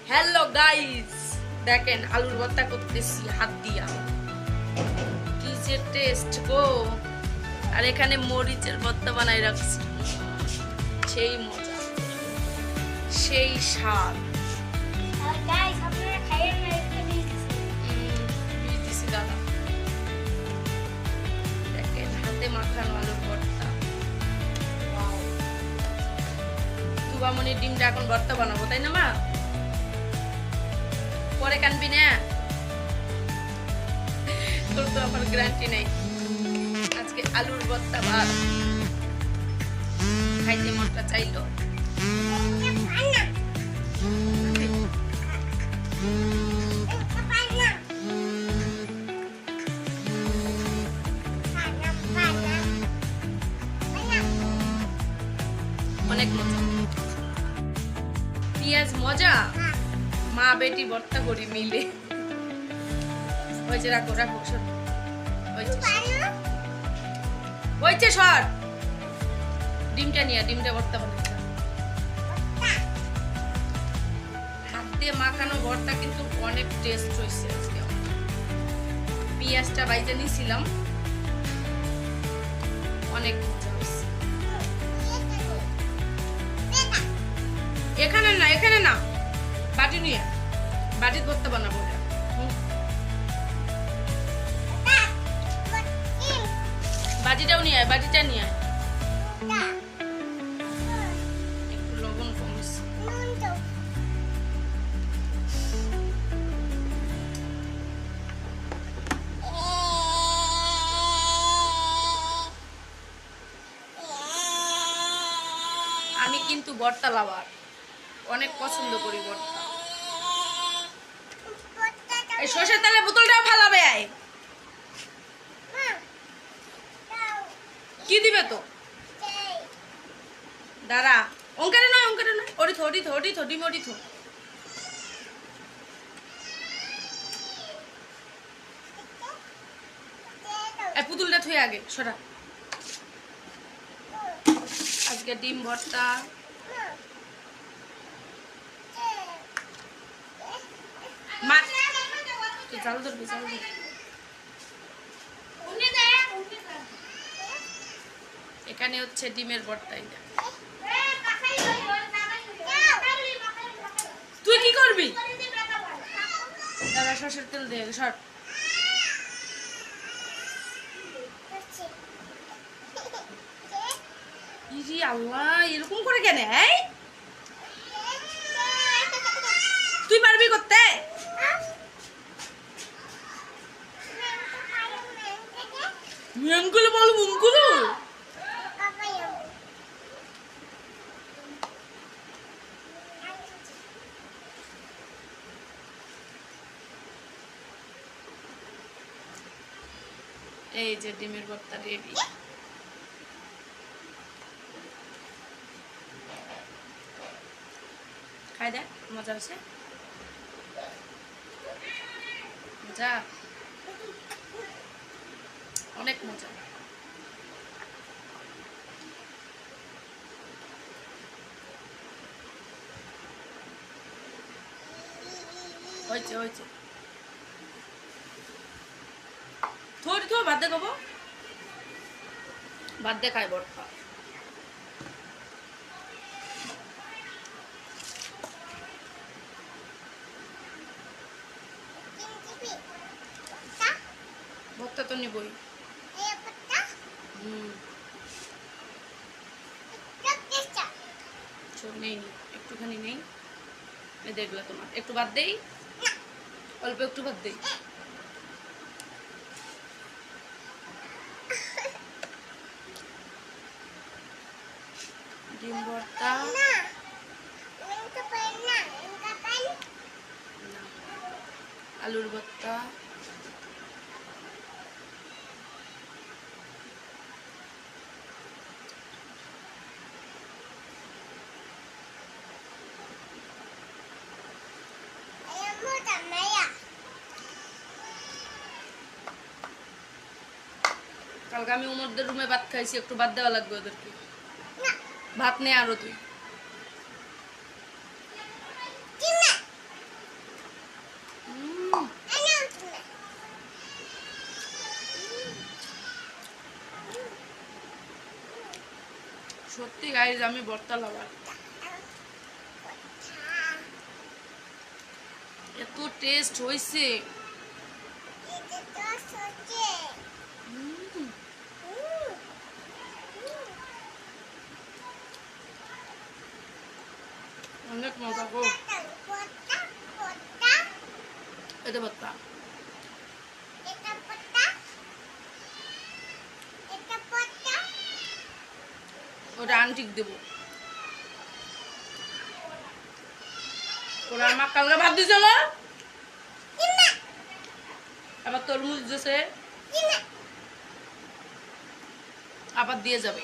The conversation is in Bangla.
হ্যালো গাইস, দেখেন আলুর ভর্তা করতেছি হাত দিয়া। কি যে টেস্ট গো! আর এখানে মরিচের ভর্তা বানাই রাখছি, সেই মজা, সেই স্বাদ। গাইস আপনারা খাইয়েন না, একটা দিছি দাদা। দেখেন হাতে মাখানো আলুর ভর্তা। ওয়াও! তুবামনির ডিমটা এখন ভর্তা বানাবো, তাই না মা? পরে কানবি না, তোর তো আমার গ্যারান্টি নেই। আজকে আলুর ভর্তা ভাত খাইতে মনটা চাইলো। অনেক মজা, পেঁয়াজ মজা, মা বেটি ভর্তা করি মিলে। হয়েছে, রাখো রাখো, সর হয়েছে, সর। ডিমটা নিয়ে, ডিমটা ভর্তা বানাচ্ছে। হাত দিয়ে মাখানো ভর্তা কিন্তু অনেক টেস্ট হয়েছে আজকে। পেঁয়াজটা বাইজে নিয়েছিলাম, অনেক মজা হয়েছে। এখানে না, এখানে না, বাটি নিয়ে, বাটির ভর্তা বানাবো। বাটিটাও নিয়ে আয়, বাটিটা নিয়ে আয়। একটু লবণ কমিস। আমি কিন্তু ভর্তা লাভার, অনেক পছন্দ করি ভর্তা। এই সরষের তেলের বোতলটাও ফালাবে। আয়, কি দিবে তো? দাঁড়া, অঙ্কারে নয়, অঙ্কারে নয়, ওরি থো, ওরি থো, ওরি থো, ডিম ওরি থো। এই পুতুলটা থুই আগে, সরা। আজকে ডিম ভর্তা, মা চাল ধরবি, চাল ধরবি। এখানে হচ্ছে ডিমের ভর্তা। তুই কি করবি? দাদা সরষের তেল দিয়ে সর। ইরি আল্লাহ, এরকম করে কেন? তুই পারবি করতে? মুঙ্গুলো বল, মুঙ্গুলো। এই যে ডিমের ভর্তা রেডি। খাই দেখ, মজা আছে, মজা, অনেক মজা। হয়েছে, হয়েছে, থোড়ি থো, বাদ দে কব, বাদ দে খাই ভর্তা। ভর্তা তো নিবই। নেই, একটুখানি নেই, দেখলে তোমার একটু বাদ দেই, অল্প একটু বাদ দেই। ডিম ভর্তা, আলুর ভর্তা, কালকে আমি উমরদের রুমে ভাত খাইছি, একটু বাদ দেওয়া লাগবে ওদেরকে। ভাত নে আরো তুই। সত্যি গাইজ আমি ভর্তা লাভার। এত টেস্ট হয়েছে। অনেক মজা গো। এটা ভর্তা, ওটা আন্টিক দেবো। ওরা আমার কালকে ভাত দিছে না, আবার তরমুজ দিছে, আবার দিয়ে যাবে।